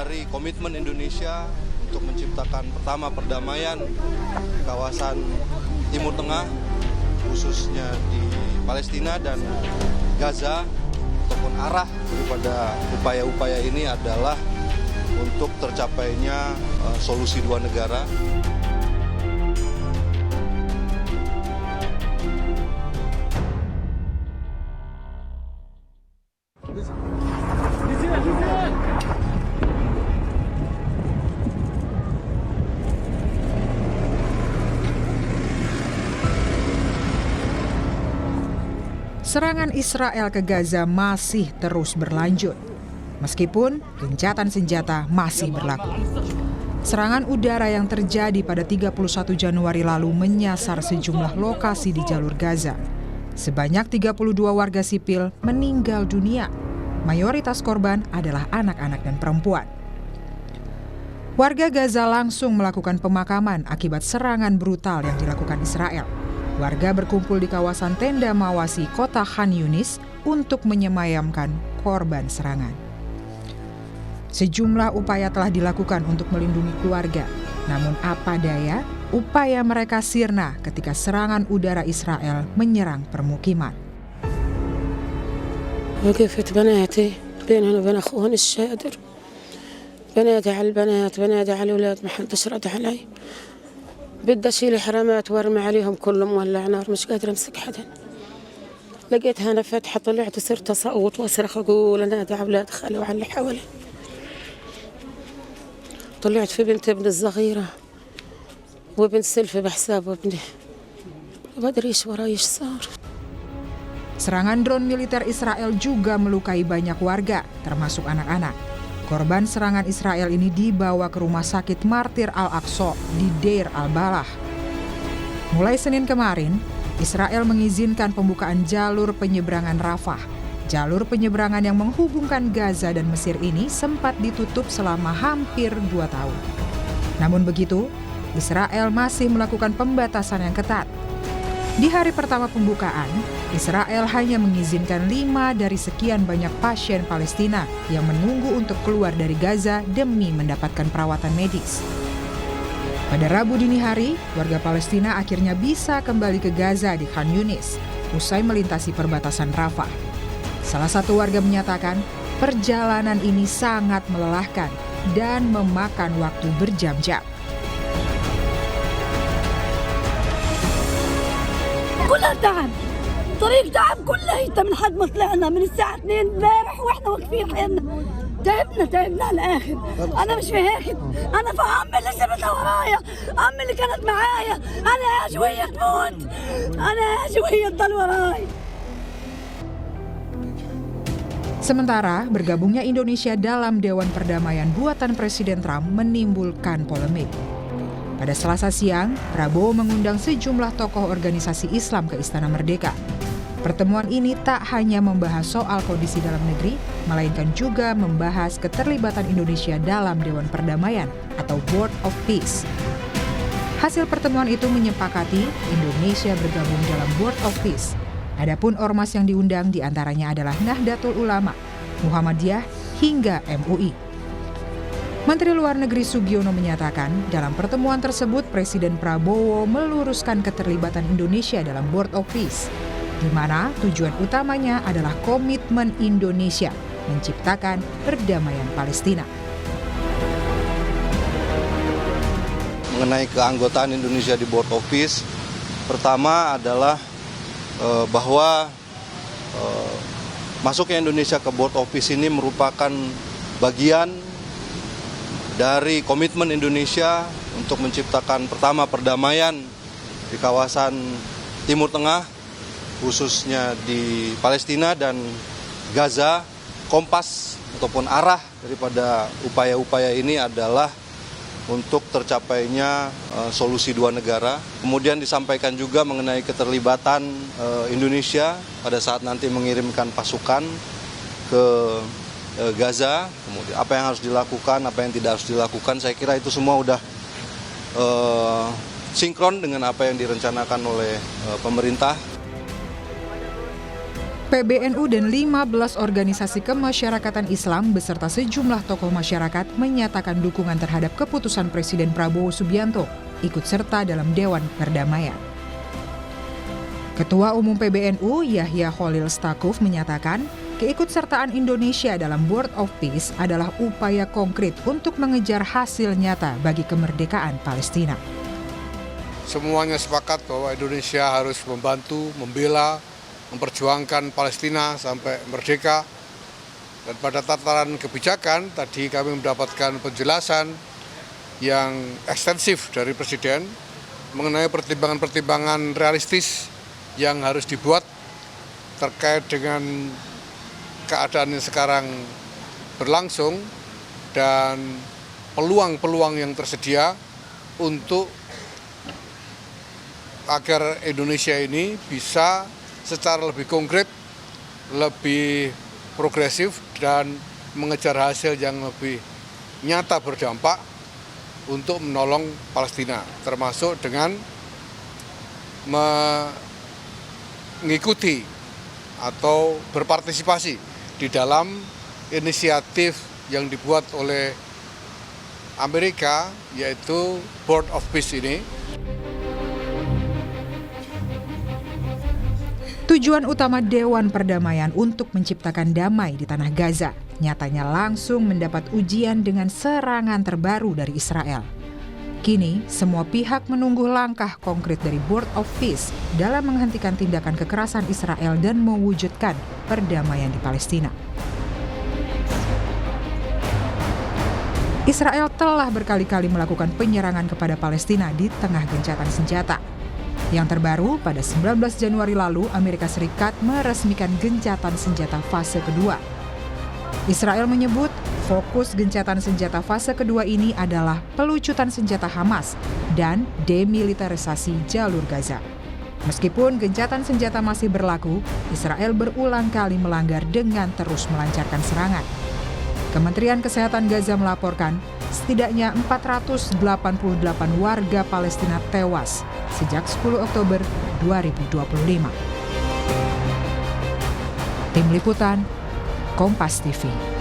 dari komitmen Indonesia untuk menciptakan pertama perdamaian di kawasan Timur Tengah, khususnya di Palestina dan Gaza, ataupun arah daripada upaya-upaya ini adalah untuk tercapainya solusi dua negara. Serangan Israel ke Gaza masih terus berlanjut, meskipun gencatan senjata masih berlaku. Serangan udara yang terjadi pada 31 Januari lalu menyasar sejumlah lokasi di jalur Gaza. Sebanyak 32 warga sipil meninggal dunia. Mayoritas korban adalah anak-anak dan perempuan. Warga Gaza langsung melakukan pemakaman akibat serangan brutal yang dilakukan Israel. Warga berkumpul di kawasan tenda Mawasi, kota Khan Yunis untuk menyemayamkan korban serangan. Sejumlah upaya telah dilakukan untuk melindungi keluarga. Namun apa daya, upaya mereka sirna ketika serangan udara Israel menyerang permukiman. وقفت بناتي بينهن وبين أخوهن الشادر بنادي على البنات بنادي على الأولاد ما حدش رد علي بدي أشيل حرامات وارمي عليهم كلهم مولع نار مش قادرة أمسك حدا لقيتها أنا فاتحة طلعت وصرت أصوت وأصرخ أقول أنادي على أولاد خالي وعلى اللي حوالي طلعت في بنت ابني الصغيرة وبنت سلفي بحساب ابني ما أدري إيش وراي إيش صار. Serangan drone militer Israel juga melukai banyak warga, termasuk anak-anak. Korban serangan Israel ini dibawa ke rumah sakit Martir Al-Aqsa di Deir al-Balah. Mulai Senin kemarin, Israel mengizinkan pembukaan jalur penyeberangan Rafah. Jalur penyeberangan yang menghubungkan Gaza dan Mesir ini sempat ditutup selama hampir 2 tahun. Namun begitu, Israel masih melakukan pembatasan yang ketat. Di hari pertama pembukaan, Israel hanya mengizinkan 5 dari sekian banyak pasien Palestina yang menunggu untuk keluar dari Gaza demi mendapatkan perawatan medis. Pada Rabu dini hari, warga Palestina akhirnya bisa kembali ke Gaza di Khan Yunis, usai melintasi perbatasan Rafah. Salah satu warga menyatakan, perjalanan ini sangat melelahkan dan memakan waktu berjam-jam. كلها تعب طريق تعب كلها من حد ما طلعنا من الساعة 2 امبارح واحنا واقفين حيلنا تعبنا على الاخر انا مش فاهم انا عمي اللي سبتها ورايا عمي اللي كانت معايا انا اجي وهي تموت انا اجي وهي تضل وراي. Sementara bergabungnya Indonesia dalam Dewan Perdamaian buatan Presiden Trump menimbulkan polemik. Pada Selasa siang, Prabowo mengundang sejumlah tokoh organisasi Islam ke Istana Merdeka. Pertemuan ini tak hanya membahas soal kondisi dalam negeri, melainkan juga membahas keterlibatan Indonesia dalam Dewan Perdamaian atau Board of Peace. Hasil pertemuan itu menyepakati Indonesia bergabung dalam Board of Peace. Adapun ormas yang diundang diantaranya adalah Nahdlatul Ulama, Muhammadiyah, hingga MUI. Menteri Luar Negeri Sugiono menyatakan dalam pertemuan tersebut Presiden Prabowo meluruskan keterlibatan Indonesia dalam Board of Peace, di mana tujuan utamanya adalah komitmen Indonesia menciptakan perdamaian Palestina. Mengenai keanggotaan Indonesia di Board of Peace, pertama adalah bahwa masuknya Indonesia ke Board of Peace ini merupakan bagian dari komitmen Indonesia untuk menciptakan pertama perdamaian di kawasan Timur Tengah, khususnya di Palestina dan Gaza. Kompas ataupun arah daripada upaya-upaya ini adalah untuk tercapainya solusi dua negara. Kemudian disampaikan juga mengenai keterlibatan Indonesia pada saat nanti mengirimkan pasukan ke Gaza, kemudian apa yang harus dilakukan, apa yang tidak harus dilakukan. Saya kira itu semua udah sinkron dengan apa yang direncanakan oleh pemerintah. PBNU dan 15 organisasi kemasyarakatan Islam beserta sejumlah tokoh masyarakat menyatakan dukungan terhadap keputusan Presiden Prabowo Subianto ikut serta dalam Dewan Perdamaian. Ketua Umum PBNU Yahya Khalil Stakuf menyatakan keikutsertaan Indonesia dalam Board of Peace adalah upaya konkret untuk mengejar hasil nyata bagi kemerdekaan Palestina. Semuanya sepakat bahwa Indonesia harus membantu, membela, memperjuangkan Palestina sampai merdeka. Dan pada tataran kebijakan, tadi kami mendapatkan penjelasan yang ekstensif dari Presiden mengenai pertimbangan-pertimbangan realistis yang harus dibuat terkait dengan keadaan yang sekarang berlangsung dan peluang-peluang yang tersedia untuk agar Indonesia ini bisa secara lebih konkret, lebih progresif dan mengejar hasil yang lebih nyata berdampak untuk menolong Palestina, termasuk dengan mengikuti atau berpartisipasi di dalam inisiatif yang dibuat oleh Amerika, yaitu Board of Peace ini. Tujuan utama Dewan Perdamaian untuk menciptakan damai di Tanah Gaza nyatanya langsung mendapat ujian dengan serangan terbaru dari Israel. Kini, semua pihak menunggu langkah konkret dari Board of Peace dalam menghentikan tindakan kekerasan Israel dan mewujudkan perdamaian di Palestina. Israel telah berkali-kali melakukan penyerangan kepada Palestina di tengah gencatan senjata. Yang terbaru, pada 19 Januari lalu, Amerika Serikat meresmikan gencatan senjata fase kedua. Israel menyebut fokus gencatan senjata fase kedua ini adalah pelucutan senjata Hamas dan demilitarisasi jalur Gaza. Meskipun gencatan senjata masih berlaku, Israel berulang kali melanggar dengan terus melancarkan serangan. Kementerian Kesehatan Gaza melaporkan setidaknya 488 warga Palestina tewas sejak 10 Oktober 2025. Tim Liputan, Kompas TV.